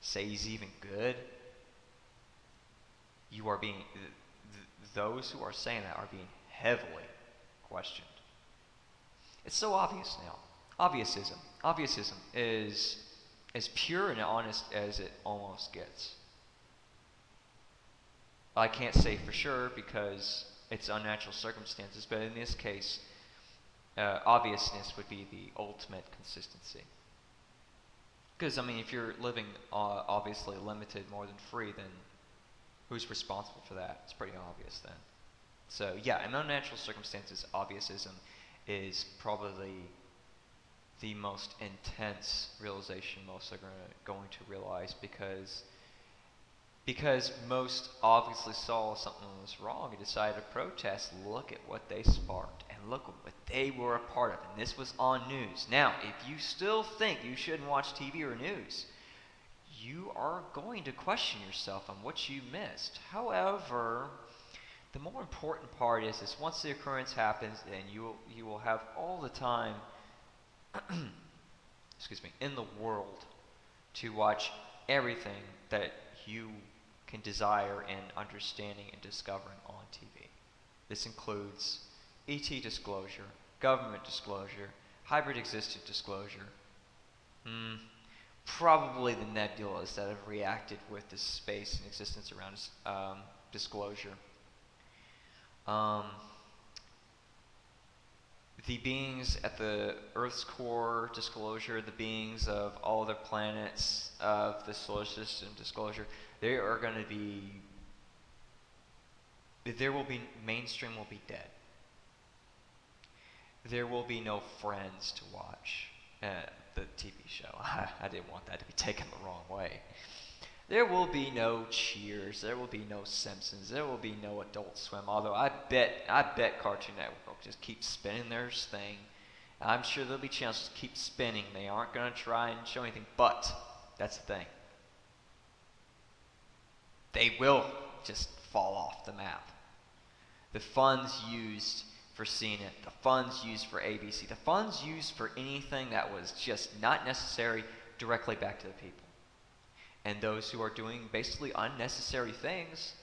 say he's even good, you are being, those who are saying that are being heavily questioned. It's so obvious now. Obviousism is as pure and honest as it almost gets. I can't say for sure because it's unnatural circumstances, but in this case, obviousness would be the ultimate consistency. Because, I mean, if you're living obviously limited more than free, then who's responsible for that? It's pretty obvious then. So, yeah, in unnatural circumstances, obviousism is probably the most intense realization most are going to realize because most obviously saw something was wrong and decided to protest. Look at what they sparked and look at what they were a part of, and this was on news. Now, if you still think you shouldn't watch TV or news, you are going to question yourself on what you missed. However, the more important part is once the occurrence happens, then you will have all the time excuse me, in the world to watch everything that you can desire in understanding and discovering on TV. This includes ET disclosure, government disclosure, hybrid existence disclosure, probably the nebulas that have reacted with this space and existence around disclosure. The beings at the Earth's core disclosure, the beings of all other planets of the solar system disclosure, they are going to be, mainstream will be dead. There will be no Friends to watch, the TV show. I didn't want that to be taken the wrong way. There will be no Cheers, there will be no Simpsons, there will be no Adult Swim, although I bet Cartoon Network will just keep spinning their thing. I'm sure there'll be chances to keep spinning. They aren't going to try and show anything, but that's the thing. They will just fall off the map. The funds used for CNN, the funds used for ABC, the funds used for anything that was just not necessary directly back to the people. And those who are doing basically unnecessary things,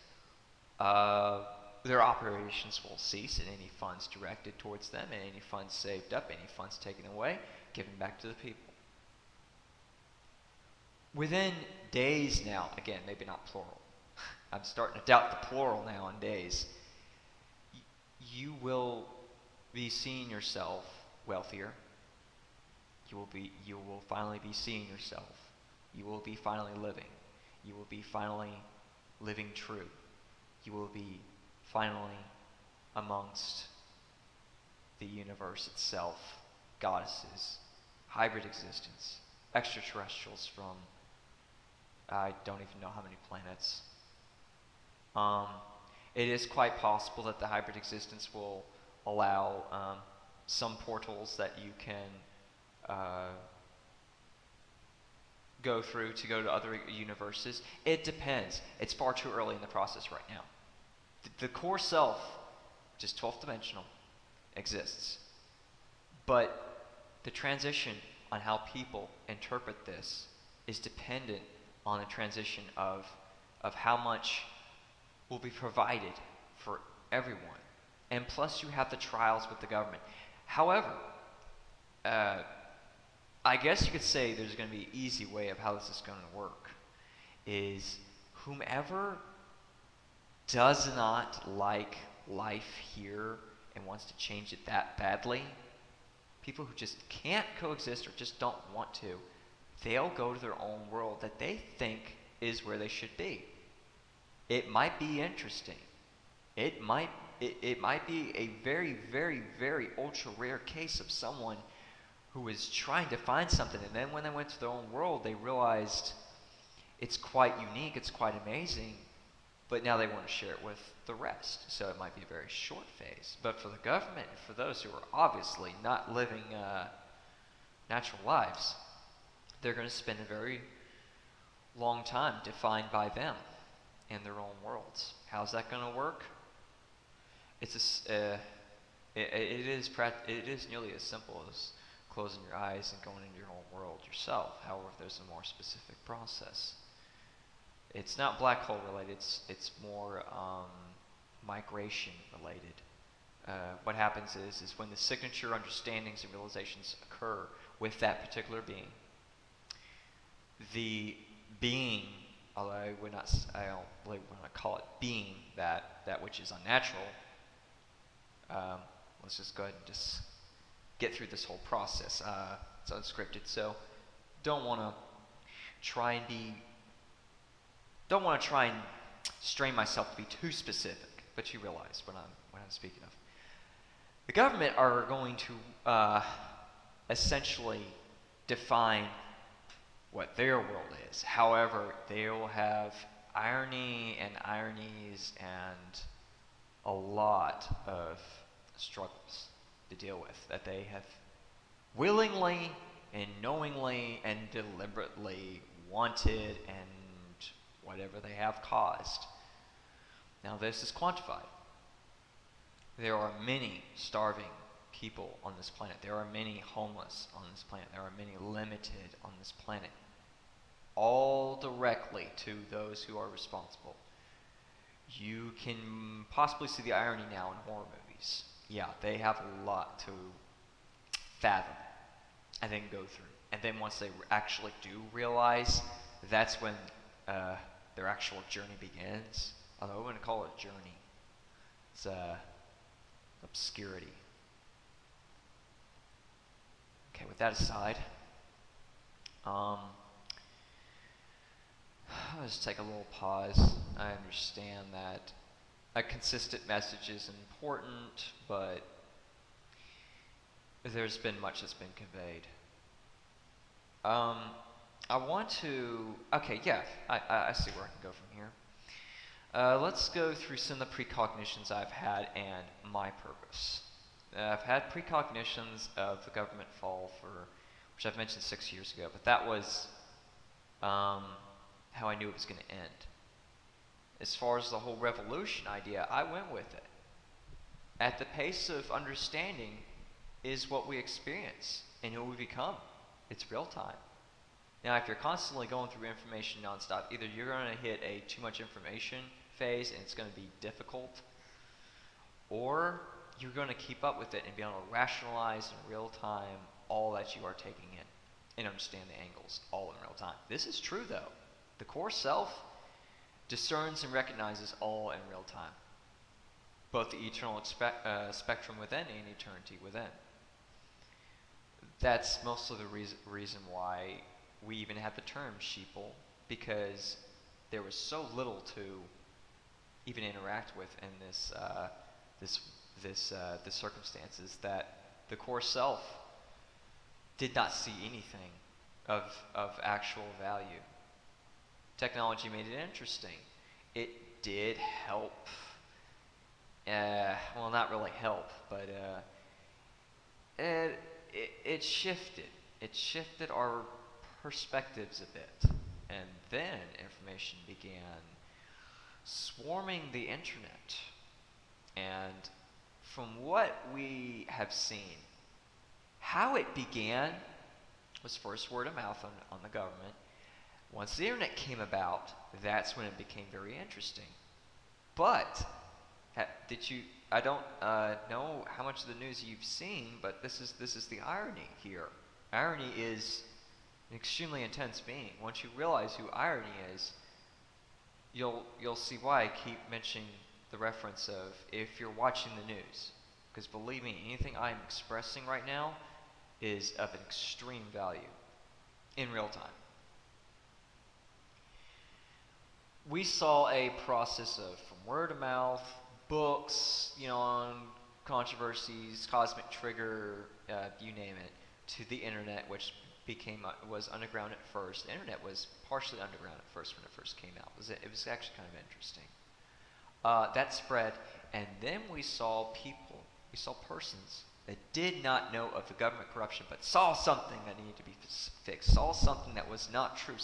their operations will cease, and any funds directed towards them, and any funds saved up, any funds taken away, given back to the people. Within days now, again, maybe not plural, I'm starting to doubt the plural now in days, you will be seeing yourself wealthier. You will finally be seeing yourself. You will be finally living. You will be finally living true. You will be finally amongst the universe itself, goddesses, hybrid existence, extraterrestrials from I don't even know how many planets. It is quite possible that the hybrid existence will allow some portals that you can go through to go to other universes. It depends. It's far too early in the process right now. The core self, just 12th dimensional, exists. But the transition on how people interpret this is dependent on the transition of how much will be provided for everyone. And plus you have the trials with the government. However, I guess you could say there's going to be an easy way of how this is going to work, is whomever does not like life here and wants to change it that badly, people who just can't coexist or just don't want to, they'll go to their own world that they think is where they should be. It might be interesting. It might be a very, very, very ultra rare case of someone who is trying to find something, and then when they went to their own world, they realized it's quite unique, it's quite amazing, but now they want to share it with the rest. So it might be a very short phase. But for the government, for those who are obviously not living natural lives, they're going to spend a very long time defined by them in their own worlds. How's that going to work? It is nearly as simple as closing your eyes and going into your own world yourself. However, there's a more specific process. It's not black hole related. It's more migration related. What happens is when the signature understandings and realizations occur with that particular being, the being, although I don't really want to call it being that which is unnatural. Let's just go ahead and just get through this whole process. It's unscripted, so don't want to try and strain myself to be too specific, but you realize what I'm speaking of. The government are going to essentially define what their world is. However, they will have irony and ironies and a lot of struggles to deal with that they have willingly and knowingly and deliberately wanted and whatever they have caused. Now this is quantified. There are many starving people on this planet. There are many homeless on this planet. There are many limited on this planet. All directly to those who are responsible. You can possibly see the irony now in horror movies. Yeah, they have a lot to fathom and then go through. And then once they actually do realize, that's when their actual journey begins. Although I wouldn't call it a journey. It's obscurity. Okay, with that aside, I'll just take a little pause. I understand that a consistent message is important, but there's been much that's been conveyed. I want to, okay, yeah, I see where I can go from here. Let's go through some of the precognitions I've had and my purpose. I've had precognitions of the government fall which I've mentioned 6 years ago, but that was how I knew it was going to end. As far as the whole revolution idea, I went with it. At the pace of understanding is what we experience and who we become. It's real time. Now, if you're constantly going through information nonstop, either you're going to hit a too much information phase and it's going to be difficult, or you're going to keep up with it and be able to rationalize in real time all that you are taking in and understand the angles all in real time. This is true, though. The core self discerns and recognizes all in real time, both the eternal spectrum within and eternity within. That's mostly the reason why we even have the term sheeple, because there was so little to even interact with in the circumstances that the core self did not see anything of actual value. Technology made it interesting. It did help. Well, not really help, but it shifted. It shifted our perspectives a bit. And then information began swarming the internet. And from what we have seen, how it began was first word of mouth on the government. Once the internet came about, that's when it became very interesting. But I don't know how much of the news you've seen, but this is the irony here. Irony is an extremely intense being. Once you realize who irony is, you'll see why I keep mentioning the reference of if you're watching the news. Because believe me, anything I'm expressing right now is of an extreme value in real time. We saw a process of from word of mouth, books, on controversies, cosmic trigger, you name it, to the internet, which was underground at first. The internet was partially underground at first when it first came out. It was actually kind of interesting. That spread, and then we saw persons that did not know of the government corruption, but saw something that needed to be fixed, saw something that was not true,